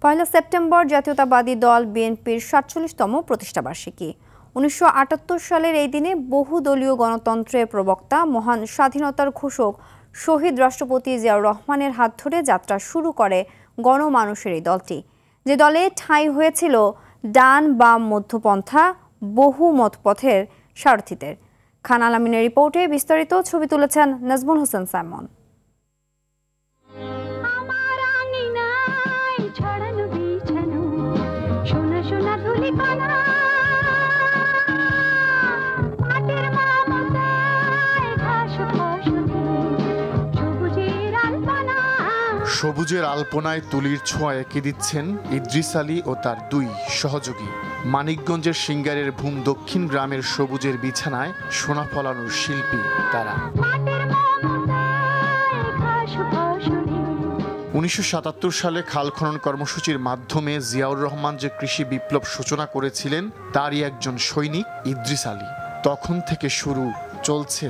পয়লা September জাতীয়তাবাদী দল বিএনপির ৪৭তম প্রতিষ্ঠাবার্ষিকী। ১৯৭৮ সালের এই দিনে বহুদলীয় গণতন্ত্রের প্রবক্তা মহান স্বাধীনতার ঘোষক শহীদ রাষ্ট্রপতি জিয়াউর রহমানের হাত ধরে যাত্রা শুরু করে গণমানুষের এই দলটি, যে দলে ঠাঁই হয়েছিল ডান বাম মধ্যপন্থা বহু মতপথের সারথীদের। খান আলামিনের রিপোর্টে বিস্তারিত ছবি তুলেছেন নাজমুল হোসেন সাইমন। সবুজের আলপনায় তুলির ছোঁয়া এঁকে দিচ্ছেন ইদ্রিস আলী ও তার দুই সহযোগী। মানিকগঞ্জের সিঙ্গারের ভূম দক্ষিণ গ্রামের সবুজের বিছানায় সোনা ফলানোর শিল্পী তারা। ১৯৭৭ সালে খাল খনন কর্মসূচির মাধ্যমে জিয়াউর রহমান যে কৃষি বিপ্লব সূচনা করেছিলেন তারই একজন সৈনিক ইদ্রিস আলী। তখন থেকে শুরু, চলছে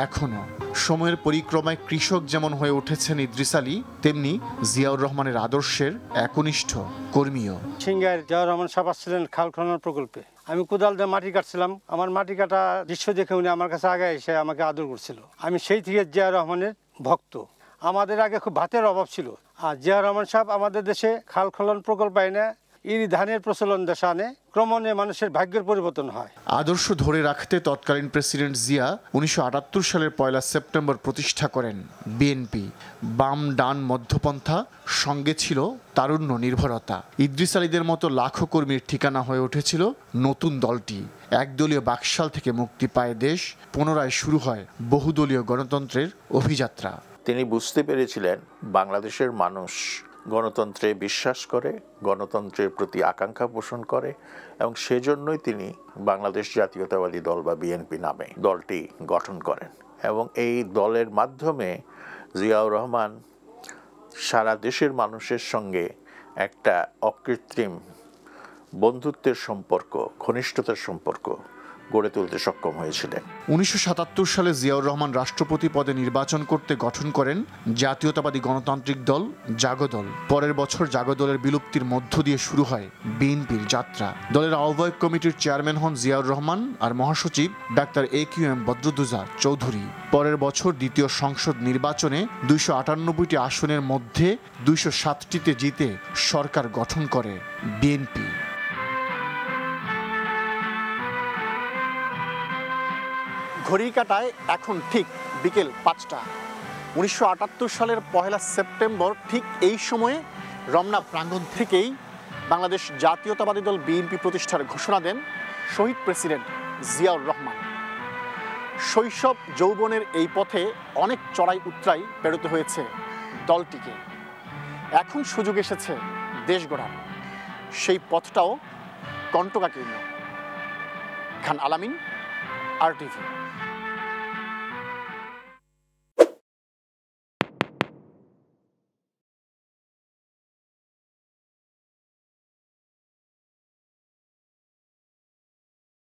এখনো। সময়ের পরিক্রমায় কৃষক যেমন হয়ে উঠেছেন ইদ্রিস আলী, তেমনি জিয়াউর রহমানের আদর্শের একনিষ্ঠ কর্মীও। সিঙ্গার জিয়াউর রহমান সাহেব আসছিলেন খাল খনন প্রকল্পে। আমি কোদাল দিয়ে মাটি কাটছিলাম। আমার মাটি কাটা দৃশ্য দেখে উনি আমার কাছে আগে এসে আমাকে আদর করছিল। আমি সেই থেকে জিয়াউর রহমানের ভক্ত। আমাদের আগে খুব ভাতের অভাব ছিল, আর জিয়াউর রহমান সাহেব আমাদের দেশে খাল খনন প্রকল্প এনে ইরি ধানের প্রচলন দেশে আনে, ক্রমে মানুষের ভাগ্যের পরিবর্তন হয়। আদর্শ ধরে রাখতে তৎকালীন প্রেসিডেন্ট জিয়া ১৯৭৮ সালের পয়লা সেপ্টেম্বর প্রতিষ্ঠা করেন বিএনপি। বাম ডান মধ্যপন্থা, সঙ্গে ছিল তারুণ্য নির্ভরতা। ইদ্রিস আলীদের মতো লাখো কর্মীর ঠিকানা হয়ে উঠেছিল নতুন দলটি। একদলীয় বাকশাল থেকে মুক্তি পায় দেশ, পুনরায় শুরু হয় বহুদলীয় গণতন্ত্রের অভিযাত্রা। তিনি বুঝতে পেরেছিলেন বাংলাদেশের মানুষ গণতন্ত্রে বিশ্বাস করে, গণতন্ত্রের প্রতি আকাঙ্ক্ষা পোষণ করে, এবং সেজন্যই তিনি বাংলাদেশ জাতীয়তাবাদী দল বা বিএনপি নামে দলটি গঠন করেন। এবং এই দলের মাধ্যমে জিয়াউর রহমান সারা দেশের মানুষের সঙ্গে একটা অকৃত্রিম বন্ধুত্বের সম্পর্ক, ঘনিষ্ঠতার সম্পর্ক গড়ে তুলতে সক্ষম হয়েছিলেন। ১৯৭৭ সালে জিয়াউর রহমান রাষ্ট্রপতি পদে নির্বাচন করতে গঠন করেন জাতীয়তাবাদী গণতান্ত্রিক দল জাগদল। পরের বছর জাগদলের বিলুপ্তির মধ্য দিয়ে শুরু হয় বিএনপির যাত্রা। দলের আহ্বায়ক কমিটির চেয়ারম্যান হন জিয়াউর রহমান আর মহাসচিব ডাক্তার AQM বদরুদ্দোজা চৌধুরী। পরের বছর দ্বিতীয় সংসদ নির্বাচনে ২৯৮টি আসনের মধ্যে ২০৭টিতে জিতে সরকার গঠন করে বিএনপি। ঘড়ির কাঁটায় এখন ঠিক বিকেল ৫টা। ১৯৭৮ সালের পহেলা সেপ্টেম্বর ঠিক এই সময়ে রমনা প্রাঙ্গণ থেকেই বাংলাদেশ জাতীয়তাবাদী দল বিএনপি প্রতিষ্ঠার ঘোষণা দেন শহীদ প্রেসিডেন্ট জিয়াউর রহমান। শৈশব যৌবনের এই পথে অনেক চড়াই উতরাই পেরোতে হয়েছে দলটিকে। এখন সুযোগ এসেছে দেশ গড়ার, সেই পথটাও কণ্টকাকীর্ণ। খান আলামিন, RTV।